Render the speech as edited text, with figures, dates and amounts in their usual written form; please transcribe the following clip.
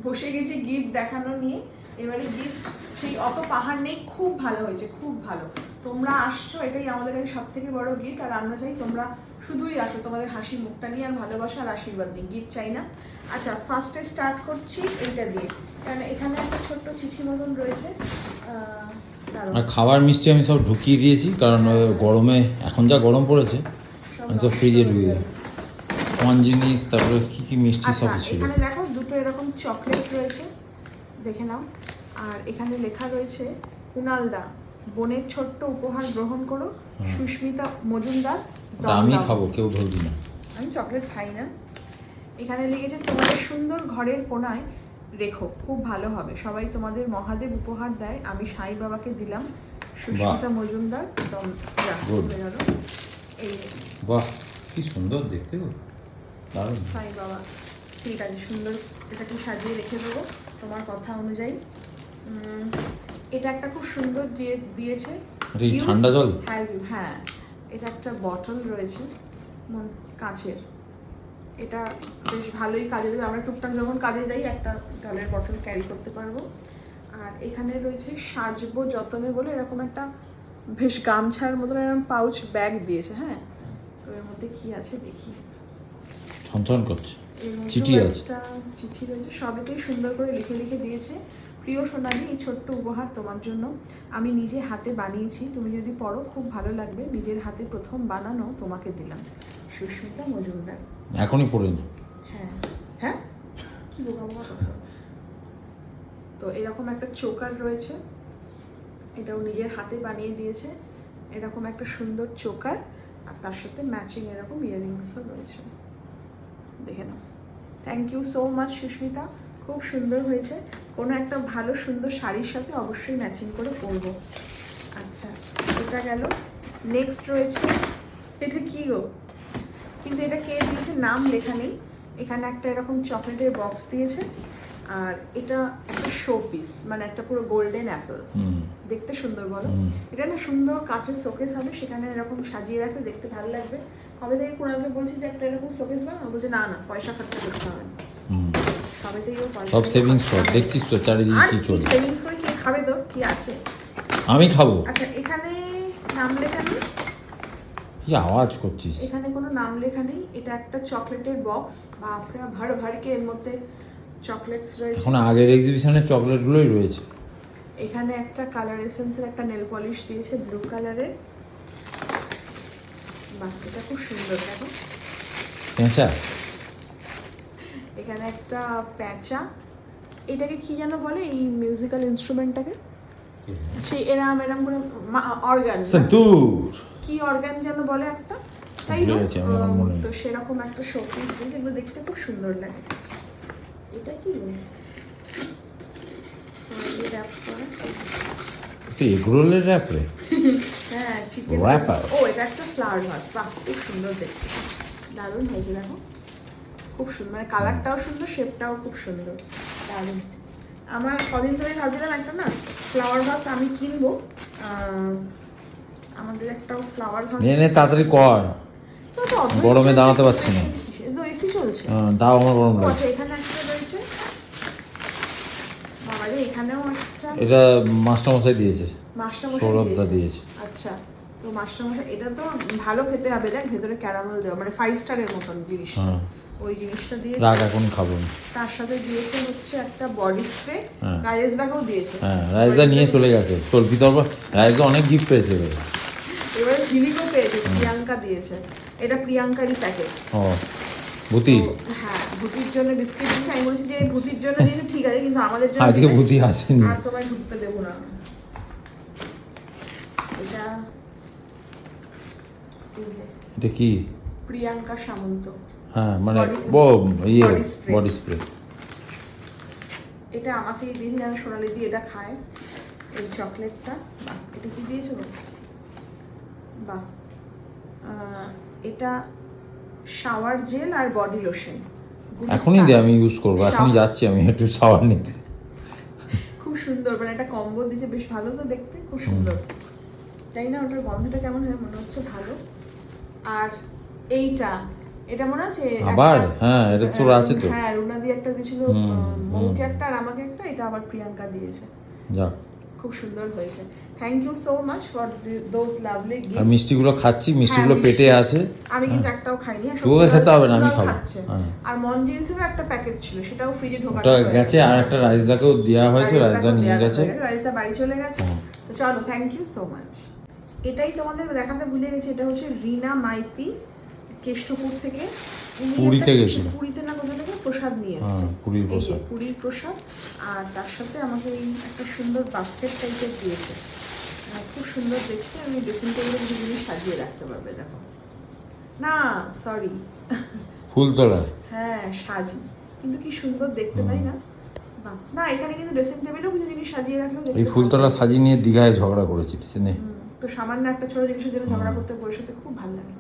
বসে গেছি গিফট দেখানো নিয়ে। এবারে গিফট সেই অত পাহাড় নেই, খুব ভালো হয়েছে, খুব ভালো। তোমরা আসছো, এটাই আমাদের কাছে সব থেকে বড় গিফট। আর আমরা চাই তোমরা শুধুই আসো, তোমাদের হাসি মুখটা নিয়ে আর ভালোবাসা আর আশীর্বাদ নিয়ে, গিফট চাই না। আচ্ছা, ফার্স্টে স্টার্ট করছি এইটা দিয়ে, কারণ এখানে একটা ছোট্ট চিঠি মতন রয়েছে। আর খাবার মিষ্টি আমি সব ঢুকিয়ে দিয়েছি, কারণ গরমে এখন যা গরম পড়েছে আমি সব ফ্রিজে ঢুকিয়ে কোন জিনিস, তারপরে কি কি মিষ্টি সব ছিল। এখানে দেখো দুটো এরকম চকলেট রয়েছে, দেখে নাও। আর এখানে লেখা রয়েছে, কুণালদা, বোনের ছোট্ট উপহার গ্রহণ করো, সুস্মিতা মজুমদার। আমি খাবো, কেউ ধরবি না। আমি চকলেট খাই না। এখানে লিখেছে, তোমাদের সুন্দর ঘরের কোণায় রেখো, খুব ভালো হবে। সবাই তোমাদের মহাদেব উপহার দেয়, আমি সাই বাবাকে দিলাম, সুস্মিতা মজুমদার। এই বাহ, কি সুন্দর দেখতে গো, দারুণ। সাই বাবা, ঠিক আছে, সুন্দর। এটাকে সাজিয়ে রেখে দেবো তোমার কথা অনুযায়ী। এটা একটা খুব সুন্দর দিয়েছে, ঠান্ডা জল। হ্যাঁ, এটা একটা বটল রয়েছে কাঁচের, এটা বেশ ভালোই কাজে দেবে। আমরা টুকটাক যখন কাজে যাই একটা জলের বটল ক্যারি করতে পারবো। আর এখানে রয়েছে সাজবো যতনে বলে এরকম একটা বেশ গামছার মতন এরকম পাউচ ব্যাগ দিয়েছে। হ্যাঁ, তো এর মধ্যে কি আছে দেখি। ছনছন করছে, চিঠি আছে, চিঠি রয়েছে, সবেতেই সুন্দর করে লিখে লিখে দিয়েছে। প্রিয় সোনালি, এই ছোট্ট উপহার তোমার জন্য, আমি নিজে হাতে বানিয়েছি, তুমি যদি পড়ো খুব ভালো লাগবে, নিজের হাতে প্রথম বানানো তোমাকে দিলাম, সুস্মিতা মজুমদার। এখনই পড়ে নি। হ্যাঁ হ্যাঁ, কি বোকা বোকা কথা। তো এরকম একটা চোকার রয়েছে, এটাও নিজের হাতে বানিয়ে দিয়েছে, এরকম একটা সুন্দর চোকার, আর তার সাথে ম্যাচিং এরকম ইয়াররিংসও রয়েছে, দেখে নাও। Thank you so much Susmita, খুব সুন্দর হয়েছে। কোনো একটা ভালো সুন্দর শাড়ির সাথে অবশ্যই ম্যাচিং করে পরবো। আচ্ছা, এটা গেল। নেক্সট রয়েছে, এটা কি গো, কিন্তু এটা কে দিয়েছে নাম লেখা নেই। এখানে একটা এরকম চকলেটের বক্স দিয়েছে, আর এটা একটা শো পিস, মানে একটা পুরো গোল্ডেন অ্যাপেল, দেখতে সুন্দর বলো। এটা না সুন্দর কাঁচের শোকেস হবে, সেখানে এরকম সাজিয়ে রাখলে দেখতে ভালো লাগবে। কবে থেকে কুণালকে বলছি যে একটা এরকম শোকেস বানাও, বলছে না না, পয়সা খরচা করতে হবে না। কবে থেকে সব সেভিংস কর, দেখছিস তো চারিদিকে কি চলছে। সেভিংস করে কি খাবে তো, কি আছে, আমি খাবো। আচ্ছা, এখানে নাম লেখা নেই, কি আওয়াজ করছিস? এখানে কোনো নাম লেখা নেই। এটা একটা চকলেটের বক্স, বাপরে ভর ভরকে এর মধ্যে চকলেটস রয়েছে। এখন আগের এক্সিবিশনের চকলেটগুলোই রয়েছে। এখানে একটা কালার এসেন্সের একটা নেল পলিশ দিয়েছে ব্লু কালারের, বাহ, এটা খুব সুন্দর। দেখো, পেঁচা, এখানে একটা প্যাঁচা, এটাকে কি যেন বলে এই মিউজিক্যাল ইনস্ট্রুমেন্টটাকে, সেই এরাম এরাম করে অর্গান, কি অর্গান যেন বলে একটা, তাই তো সেরকম একটা শোপিস দিয়েছে, এগুলো দেখতে খুব সুন্দর লাগে। এটা কি এগরোলের র্যাপ রে? হ্যাঁ, চিকেন র্যাপার। ও, এটা একটা ফ্লাওয়ার ভাস, বাহ, খুব সুন্দর দেখতে, দারুণ হয়েছে। দেখো, খুব সুন্দর, মানে কালারটাও সুন্দর, শেপটাও খুব সুন্দর, দারুণ। আমার কদিন ধরে ভাবছিলাম একটা না ফ্লাওয়ার ভাস আমি কিনবো, আমাদের একটাও ফ্লাওয়ার ভাস। নে তাড়াতাড়ি কর, গরমে দাঁড়াতে পারছি না। তো এসি চলছে, দাও, আমার গরম লাগছে। এখানে একটা রয়েছে, বাবারে, এখানেও একটা, এটা মাস্টারমশাই দিয়েছে, সৌরভদা দিয়েছে। আচ্ছা, তো মাস্টারমশাই, এটা তো ভালো খেতে হবে, দেখ ভেতরে ক্যারামেল দেওয়া, মানে 5 স্টারের মতন জিনিস, ওই জিনিসটা দিয়েছে। রাগ এখন খাবো না। তার সাথে দিয়েছে হচ্ছে একটা বডি স্প্রে, রাজেশদাকেও দিয়েছে। হ্যাঁ, রাজেশদা নিয়ে চলে গেছে, তোর বিতর্ক। রাজেশদা অনেক গিফট পেয়েছে এবারে ঝিলিকও পেয়েছে, প্রিয়াঙ্কা দিয়েছে, এটা প্রিয়াঙ্কারই প্যাকেট। ও, ভূতি। হ্যাঁ, ভূতির জন্য বিস্কিট দিয়েছে, আমি বলছি যে ভূতির জন্য দিয়েছে ঠিক আছে, কিন্তু আমাদের জন্য আজকে ভূতি আসেনি, আর তোমায় ঢুকতে দেবো না। এটা কি? প্রিয়াঙ্কা সামন্ত, হ্যাঁ, মানে বডি স্প্রে। এটা আমাকেই দিয়েছে, যেন সোনালি দিয়ে এটা খায়, এই চকলেটটা। বাহ, এটা কি দিয়েছো? বাহ, এটা শাওয়ার জেল আর বডি লোশন। এখনই দে, আমি ইউজ করবো, এখনই যাচ্ছি আমি একটু শাওয়ার নিতে। খুব সুন্দর, মানে একটা কম্বো দিয়েছে, বেশ ভালো তো দেখতে, খুব সুন্দর। তাই না, ওটার গন্ধটা কেমন হয়, মনে হচ্ছে ভালো। আর এইটা, এটা মনে আছে আবার একটা- হ্যাঁ এটা তোর আছে তো। হ্যাঁ রুনাদি একটা দিয়েছিল, মৌকে একটা আর আমাকে একটা, এটা আবার প্রিয়াঙ্কা দিয়েছে। যাক, খুব সুন্দর হয়েছে। Thank you so much for those lovely আর গিফটস। মিষ্টিগুলো খাচ্ছি, মিষ্টিগুলো পেটে আছে। আমি কিন্তু একটাও খাইনি, আর তোকে খেতে হবে না, আমি ওরাও খাবো। খাচ্ছে। হ্যাঁ। আর মনজিনিসেরও একটা প্যাকেট ছিল, সেটাও ফ্রিজে ঢোকানো ওটা হয়ে গেছে, আর একটা রাইসদাকেও দেওয়া হয়েছে, রাইসদা নিয়ে গেছে। রাইসদা বাড়ি চলে গেছে। হ্যাঁ। তো চলো, থ্যাংক ইউ সো মাচ। এটাই তোমাদের দেখাতে ভুলে গেছি, এটা হচ্ছে রিনা মাইতি কেষ্টপুর থেকে। উনি পুরীতে একটা গেছিল। পুরীতে না কোথা থেকে প্রসাদ নিয়ে এসেছে। হ্যাঁ, পুরীর এই যে প্রসাদ। পুরীর প্রসাদ, আর তার সাথে আমাকে এই একটা সুন্দর বাস্কেট টাইপের দিয়েছে। খুব সুন্দর দেখতে, আমি ড্রেসিং টেবিলে কিছু জিনিস সাজিয়ে রাখতে পারবে। দেখো না, সরি, ফুল তোলা। হ্যাঁ সাজি, কিন্তু কি সুন্দর দেখতে, তাই না? বাহ, না এখানে কিন্তু ড্রেসিং টেবিলেও কিছু জিনিস সাজিয়ে রাখলেও দেখতে এই ভালো ফুলতলা লাগে। সাজিয়ে নিয়ে দীঘায় ঝগড়া করেছি নে। তো সামান্য একটা ছোট জিনিসের জন্য ঝগড়া করতে পরিষদে খুব ভালো লাগে।